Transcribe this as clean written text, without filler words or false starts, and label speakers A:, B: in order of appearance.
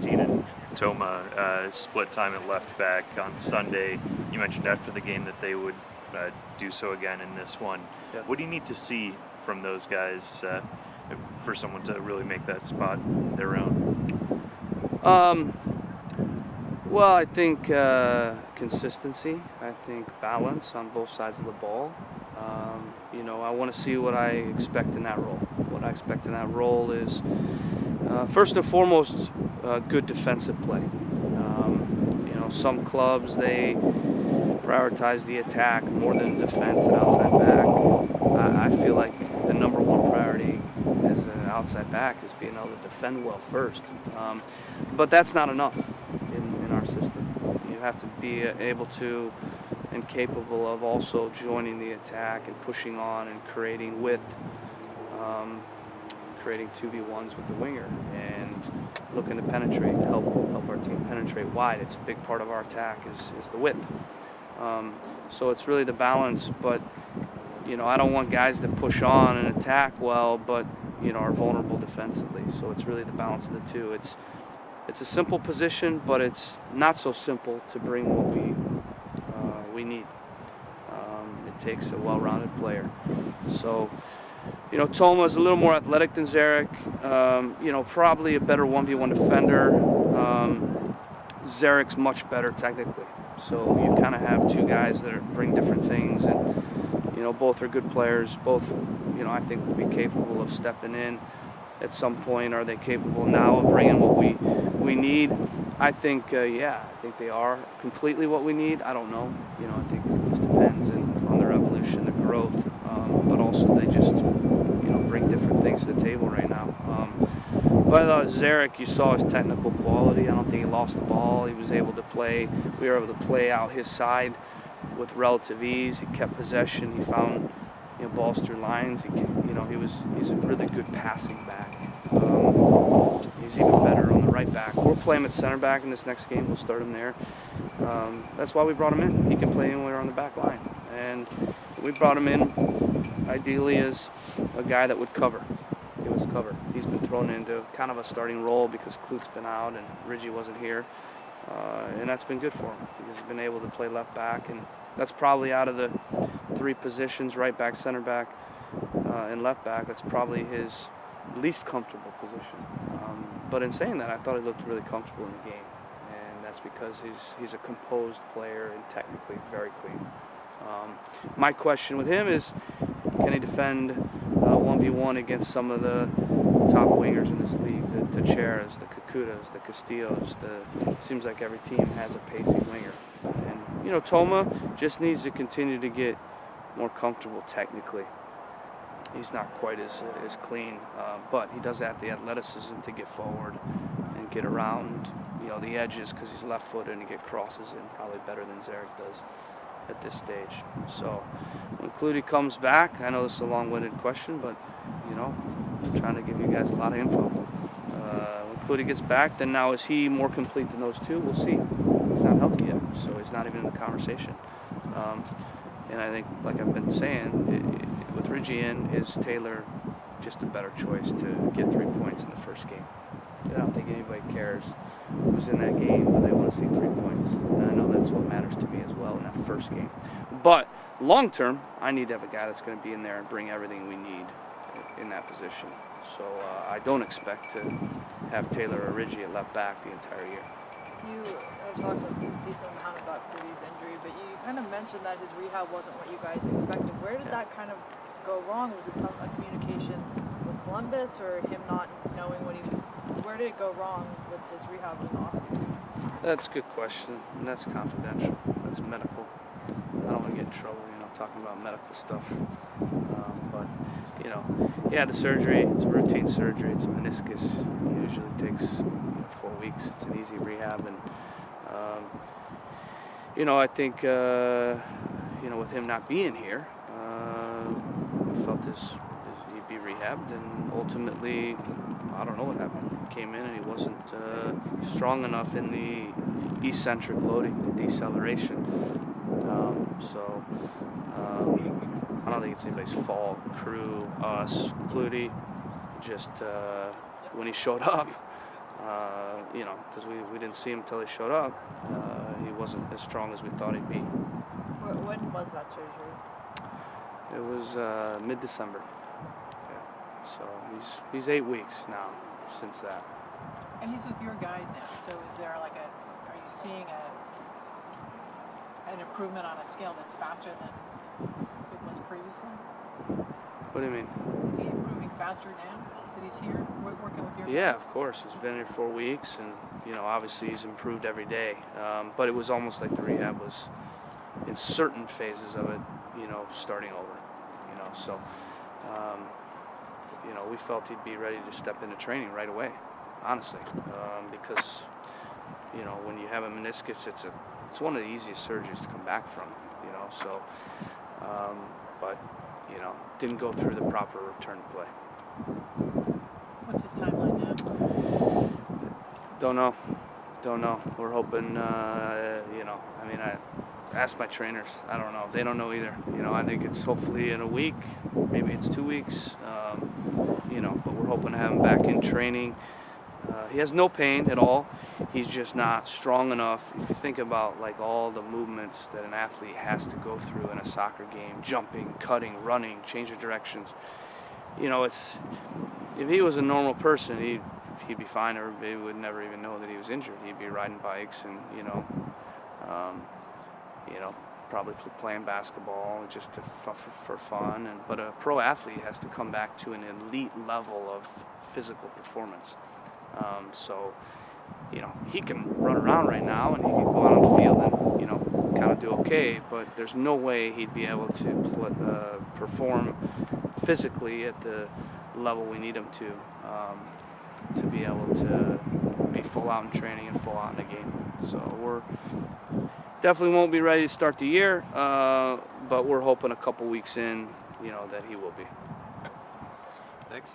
A: Dean and Toma split time at left back on Sunday. You mentioned after the game that they would do so again in this one.
B: Yep.
A: What do you need to see from those guys for someone to really make that spot their own?
B: Well, I think consistency. I think balance on both sides of the ball. I want to see what I expect in that role. What I expect in that role is, first and foremost, good defensive play. Some clubs, they prioritize the attack more than defense and outside back. I feel like the number one priority as an outside back is being able to defend well first. But that's not enough in our system. You have to be able to and capable of also joining the attack and pushing on and creating width, creating 2v1s with the winger and looking to penetrate, help our team penetrate wide. It's a big part of our attack is the width. So it's really the balance, but I don't want guys that push on and attack well, but are vulnerable defensively. So it's really the balance of the two. It's a simple position, but it's not so simple to bring what we need. It takes a well-rounded player. So, Toma is a little more athletic than Zarek. Probably a better 1v1 defender. Zarek's much better technically. So you kind of have two guys that bring different things, and both are good players. Both, I think will be capable of stepping in at some point. Are they capable now of bringing what we need? I think, I think they are completely what we need. I don't know. I think it just depends on their evolution, their growth, but also they just, bring different things to the table right now. But Zarek, you saw his technical quality. I don't think he lost the ball. He was able to play. We were able to play out his side with relative ease. He kept possession. He found balls through lines. He's a really good passing back. He's even better on the right back. We'll play him at center back in this next game. We'll start him there. That's why we brought him in. He can play anywhere on the back line, and we brought him in ideally as a guy that would cover. Give us cover. He's been thrown into kind of a starting role because Klut's been out and Ridgie wasn't here, and that's been good for him because he's been able to play left back, and that's probably out of the three positions, right back, center back, and left back, that's probably his least comfortable position. But in saying that, I thought he looked really comfortable in the game, and that's because he's a composed player and technically very clean. My question with him is, can he defend 1v1 against some of the top wingers in this league, the Teixeiras, the Kakutas, the Castillos? Seems like every team has a pacing winger. And, Toma just needs to continue to get more comfortable technically. He's not quite as clean, but he does have the athleticism to get forward and get around, the edges because he's left-footed and get crosses in probably better than Zarek does at this stage. So when Clutie comes back, I know this is a long-winded question, but, I'm trying to give you guys a lot of info. When Clutie gets back, then now is he more complete than those two? We'll see. He's not healthy yet, so he's not even in the conversation. And I think, like I've been saying, with Ridgie in, is Taylor just a better choice to get 3 points in the first game? I don't think anybody cares who's in that game, but they want to see 3 points. And I know that's what matters to me as well in that first game. But long term, I need to have a guy that's going to be in there and bring everything we need in that position. So I don't expect to have Taylor or Ridgie at left back the entire year.
C: You have talked a decent amount about Clutie's injury, but you kind of mentioned that his rehab wasn't what you guys expected. Where did that kind of go wrong? Was it a communication with Columbus or him not knowing what he was? Where did it go wrong with his rehab in the offseason?
B: That's a good question, and that's confidential. That's medical. I don't want to get in trouble, talking about medical stuff. But, the surgery, it's a routine surgery. It's a meniscus. It usually takes 4 weeks. It's an easy rehab. And, I think, with him not being here, we felt he'd be rehabbed. And ultimately, I don't know what happened. He came in and he wasn't strong enough in the eccentric loading, the deceleration. I don't think it's anybody's fault. Crew, us, Clutie. Just when he showed up, You know, because we didn't see him until he showed up. He wasn't as strong as we thought he'd be.
C: When was that surgery?
B: It was mid-December. Yeah. So he's 8 weeks now since that.
D: And he's with your guys now. So is there like are you seeing an improvement on a scale that's faster than it was previously?
B: What do you mean?
D: Is he improving faster now that he's here, working with your
B: Yeah,
D: guys?
B: of course. He's been here 4 weeks, and you know, obviously he's improved every day. But it was almost like the rehab was, in certain phases of it, you know, starting over. You know, so you know, we felt he'd be ready to step into training right away. Honestly, because you know, when you have a meniscus, it's one of the easiest surgeries to come back from. You know, so but you know, didn't go through the proper return to play.
D: What's his timeline now?
B: Don't know. We're hoping, you know, I mean, I asked my trainers. I don't know. They don't know either. You know, I think it's hopefully in a week, maybe it's 2 weeks, you know, but we're hoping to have him back in training. He has no pain at all. He's just not strong enough. If you think about like all the movements that an athlete has to go through in a soccer game, jumping, cutting, running, change of directions, you know, it's, if he was a normal person, he'd be fine. Everybody would never even know that he was injured. He'd be riding bikes and, you know, probably playing basketball just for fun. But a pro athlete has to come back to an elite level of physical performance. So, you know, he can run around right now and he can go out on the field and, you know, kind of do okay, but there's no way he'd be able to perform physically at the level we need him to be able to be full out in training and full out in the game. So we're definitely won't be ready to start the year, but we're hoping a couple weeks in, you know, that he will be.
E: Thanks.